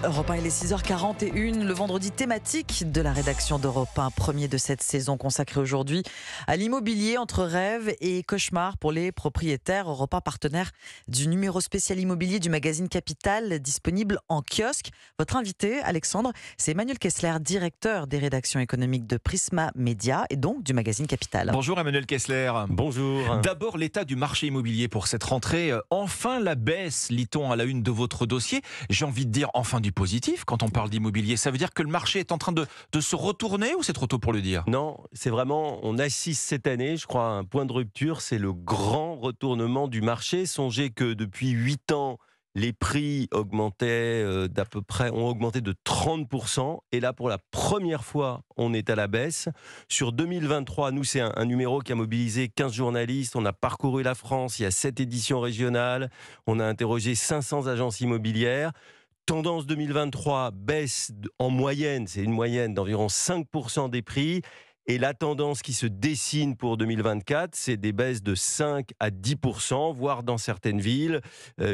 Europe 1, il est 6h41, le vendredi thématique de la rédaction d'Europe 1, premier de cette saison consacrée aujourd'hui à l'immobilier entre rêve et cauchemar pour les propriétaires. Europe 1, partenaire du numéro spécial immobilier du magazine Capital, disponible en kiosque. Votre invité, Alexandre, c'est Emmanuel Kessler, directeur des rédactions économiques de Prisma Media et donc du magazine Capital. Bonjour Emmanuel Kessler. Bonjour. D'abord, l'état du marché immobilier pour cette rentrée. Enfin la baisse, lit-on à la une de votre dossier. J'ai envie de dire enfin du positif quand on parle d'immobilier. Ça veut dire que le marché est en train de se retourner ou c'est trop tôt pour le dire ? Non, c'est vraiment, on assiste cette année, je crois, à un point de rupture. C'est le grand retournement du marché. Songez que depuis 8 ans, les prix augmentaient ont augmenté de 30%. Et là, pour la première fois, on est à la baisse. Sur 2023, nous, c'est un numéro qui a mobilisé 15 journalistes. On a parcouru la France. Il y a 7 éditions régionales. On a interrogé 500 agences immobilières. Tendance 2023, baisse en moyenne, c'est une moyenne d'environ 5% des prix. Et la tendance qui se dessine pour 2024, c'est des baisses de 5 à 10%, voire dans certaines villes,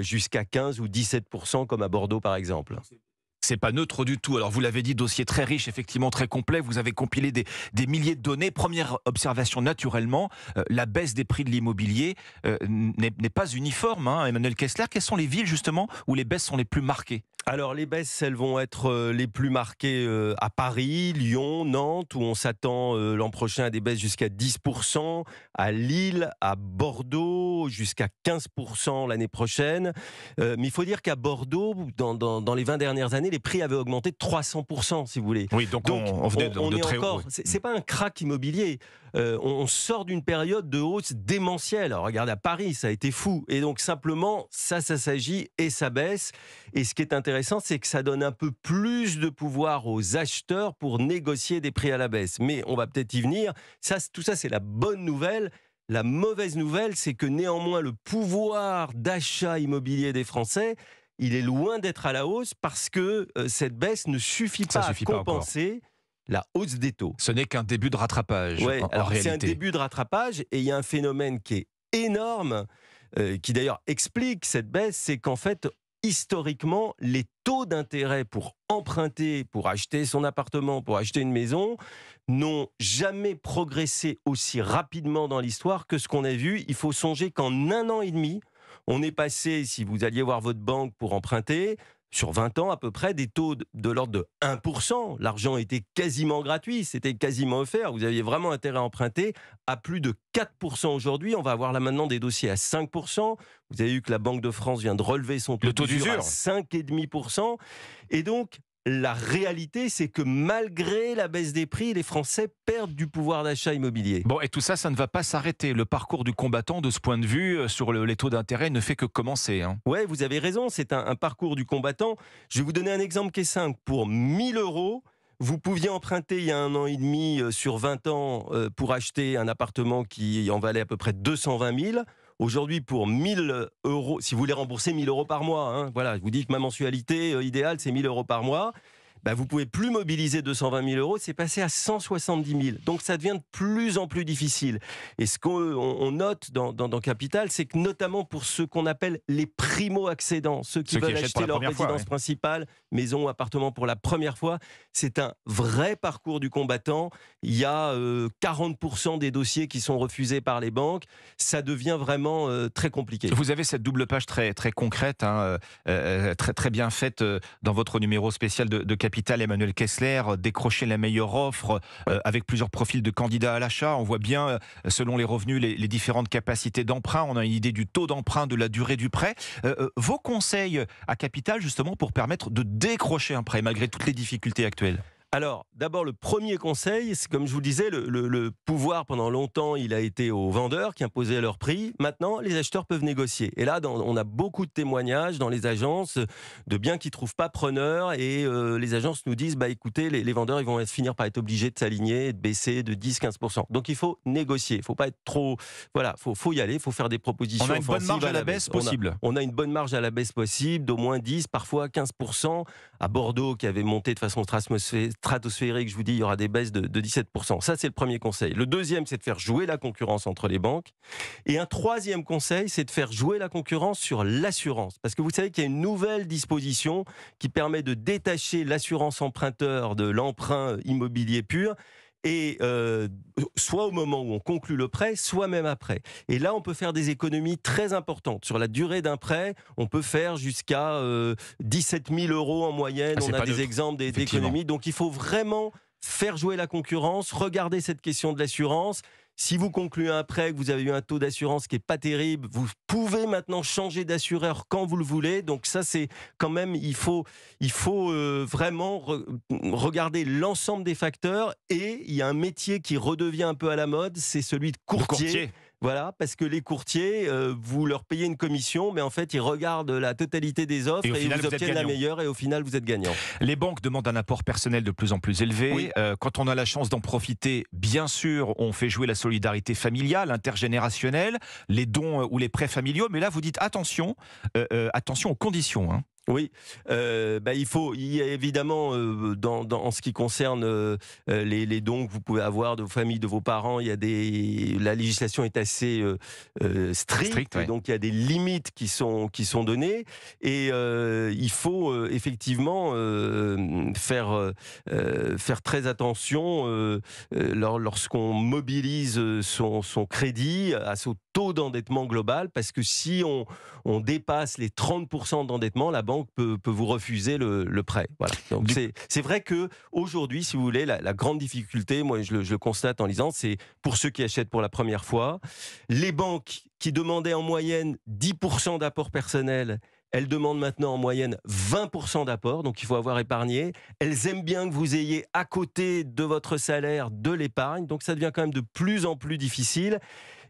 jusqu'à 15 ou 17%, comme à Bordeaux par exemple. C'est pas neutre du tout. Alors vous l'avez dit, dossier très riche, effectivement très complet. Vous avez compilé des milliers de données. Première observation, naturellement, la baisse des prix de l'immobilier n'est pas uniforme. Emmanuel Kessler, quelles sont les villes justement où les baisses sont les plus marquées ? Alors les baisses, elles vont être les plus marquées à Paris, Lyon, Nantes, où on s'attend l'an prochain à des baisses jusqu'à 10%, à Lille, à Bordeaux, jusqu'à 15% l'année prochaine. Mais il faut dire qu'à Bordeaux, dans les 20 dernières années, les prix avaient augmenté de 300%, si vous voulez. Oui, donc on venait de très haut. Oui. C'est pas un krach immobilier. On sort d'une période de hausse démentielle. Alors, regardez, à Paris, ça a été fou. Et donc, simplement, ça s'agit et ça baisse. Et ce qui est intéressant, c'est que ça donne un peu plus de pouvoir aux acheteurs pour négocier des prix à la baisse. Mais on va peut-être y venir. Tout ça, c'est la bonne nouvelle. La mauvaise nouvelle, c'est que néanmoins, le pouvoir d'achat immobilier des Français, il est loin d'être à la hausse parce que cette baisse ne suffit pas à compenser la hausse des taux. Ce n'est qu'un début de rattrapage, en réalité. C'est un début de rattrapage et il y a un phénomène qui est énorme, qui d'ailleurs explique cette baisse, c'est qu'en fait, historiquement, les taux d'intérêt pour emprunter, pour acheter son appartement, pour acheter une maison, n'ont jamais progressé aussi rapidement dans l'histoire que ce qu'on a vu. Il faut songer qu'en 1 an et demi, on est passé, si vous alliez voir votre banque pour emprunter, sur 20 ans à peu près, des taux de l'ordre de 1%. L'argent était quasiment gratuit, c'était quasiment offert. Vous aviez vraiment intérêt à emprunter à plus de 4% aujourd'hui. On va avoir là maintenant des dossiers à 5%. Vous avez vu que la Banque de France vient de relever son taux d'usure à 5,5%. Et donc, la réalité, c'est que malgré la baisse des prix, les Français perdent du pouvoir d'achat immobilier. Bon, et tout ça, ça ne va pas s'arrêter. Le parcours du combattant, de ce point de vue, sur les taux d'intérêt, ne fait que commencer. Oui, vous avez raison, c'est un parcours du combattant. Je vais vous donner un exemple qui est simple. Pour 1 000 €, vous pouviez emprunter il y a 1 an et demi sur 20 ans pour acheter un appartement qui en valait à peu près 220 000. Aujourd'hui, pour 1 000 €, si vous voulez rembourser 1 000 € par mois, voilà, je vous dis que ma mensualité idéale, c'est 1 000 € par mois. Vous ne pouvez plus mobiliser 220 000 €, c'est passé à 170 000. Donc ça devient de plus en plus difficile. Et ce qu'on note dans Capital, c'est que notamment pour ceux qu'on appelle les primo-accédants, ceux qui veulent acheter leur résidence principale, maison ou appartement pour la première fois, c'est un vrai parcours du combattant. Il y a 40% des dossiers qui sont refusés par les banques. Ça devient vraiment très compliqué. Vous avez cette double page très, très concrète, très, très bien faite dans votre numéro spécial de Capital. Emmanuel Kessler, décrocher la meilleure offre avec plusieurs profils de candidats à l'achat. On voit bien, selon les revenus, les différentes capacités d'emprunt. On a une idée du taux d'emprunt, de la durée du prêt. Vos conseils à Capital, justement, pour permettre de décrocher un prêt, malgré toutes les difficultés actuelles ? Alors, d'abord, le premier conseil, c'est comme je vous le disais, le pouvoir, pendant longtemps, il a été aux vendeurs qui imposaient leur prix. Maintenant, les acheteurs peuvent négocier. Et là, on a beaucoup de témoignages dans les agences de biens qui ne trouvent pas preneurs. Et les agences nous disent, écoutez, les vendeurs, ils vont finir par être obligés de s'aligner, de baisser de 10-15%. Donc, il faut négocier. Il ne faut pas être trop... Voilà, faut y aller, il faut faire des propositions. On a une bonne marge à la baisse possible. On a une bonne marge à la baisse possible, d'au moins 10, parfois 15%. À Bordeaux, qui avait monté de façon stratosphérique. Je vous dis, il y aura des baisses de 17%. Ça, c'est le premier conseil. Le deuxième, c'est de faire jouer la concurrence entre les banques. Et un troisième conseil, c'est de faire jouer la concurrence sur l'assurance. Parce que vous savez qu'il y a une nouvelle disposition qui permet de détacher l'assurance emprunteur de l'emprunt immobilier pur. Et soit au moment où on conclut le prêt, soit même après. Et là, on peut faire des économies très importantes. Sur la durée d'un prêt, on peut faire jusqu'à 17 000 € en moyenne. On a des exemples d'économies. Donc, il faut vraiment faire jouer la concurrence, regarder cette question de l'assurance. Si vous concluez un prêt, que vous avez eu un taux d'assurance qui n'est pas terrible, vous pouvez maintenant changer d'assureur quand vous le voulez. Donc ça, c'est quand même, il faut vraiment regarder l'ensemble des facteurs. Et il y a un métier qui redevient un peu à la mode, c'est celui de courtier. Voilà, parce que les courtiers, vous leur payez une commission, mais en fait, ils regardent la totalité des offres et ils vous obtiennent la meilleure, et au final, vous êtes gagnant. Les banques demandent un apport personnel de plus en plus élevé. Oui. Quand on a la chance d'en profiter, bien sûr, on fait jouer la solidarité familiale, intergénérationnelle, les dons ou les prêts familiaux, mais là, vous dites attention, attention aux conditions. Hein. Oui, il y a évidemment, en ce qui concerne les dons que vous pouvez avoir de vos familles, de vos parents, la législation est assez stricte, ouais. Donc il y a des limites qui sont données, et il faut effectivement faire très attention lorsqu'on mobilise son crédit à son taux d'endettement global, parce que si on dépasse les 30% d'endettement, la banque peut vous refuser le prêt. Voilà. Donc c'est vrai qu'aujourd'hui, si vous voulez, la grande difficulté, moi je le constate en lisant, c'est pour ceux qui achètent pour la première fois, les banques qui demandaient en moyenne 10% d'apport personnel, elles demandent maintenant en moyenne 20% d'apport, donc il faut avoir épargné. Elles aiment bien que vous ayez à côté de votre salaire de l'épargne, donc ça devient quand même de plus en plus difficile.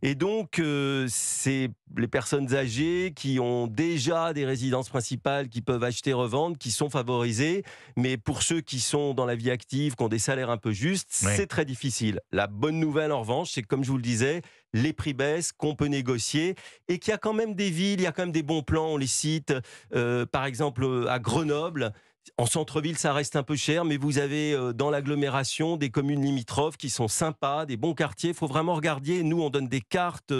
Et donc, c'est les personnes âgées qui ont déjà des résidences principales, qui peuvent acheter, revendre, qui sont favorisées. Mais pour ceux qui sont dans la vie active, qui ont des salaires un peu justes, c'est très difficile. La bonne nouvelle, en revanche, c'est que, comme je vous le disais, les prix baissent, qu'on peut négocier, et qu'il y a quand même des villes, il y a quand même des bons plans, on les cite, par exemple à Grenoble. En centre-ville, ça reste un peu cher, mais vous avez dans l'agglomération des communes limitrophes qui sont sympas, des bons quartiers. Il faut vraiment regarder. Nous, on donne des cartes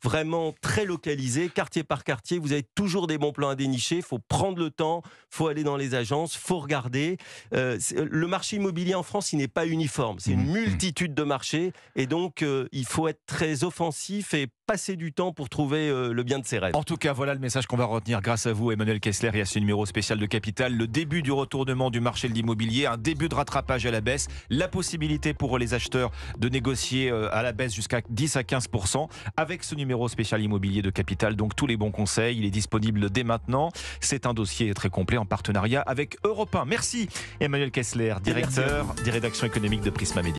vraiment très localisées, quartier par quartier. Vous avez toujours des bons plans à dénicher. Il faut prendre le temps, il faut aller dans les agences, il faut regarder. Le marché immobilier en France, il n'est pas uniforme. C'est une multitude de marchés. Et donc, il faut être très offensif et passer du temps pour trouver le bien de ses rêves. En tout cas, voilà le message qu'on va retenir grâce à vous, Emmanuel Kessler, et à ce numéro spécial de Capital. Le début du retournement du marché de l'immobilier, un début de rattrapage à la baisse, la possibilité pour les acheteurs de négocier à la baisse jusqu'à 10 à 15% avec ce numéro spécial immobilier de Capital. Donc tous les bons conseils, il est disponible dès maintenant. C'est un dossier très complet en partenariat avec Europe 1. Merci Emmanuel Kessler, directeur des rédactions économiques de Prisma Media.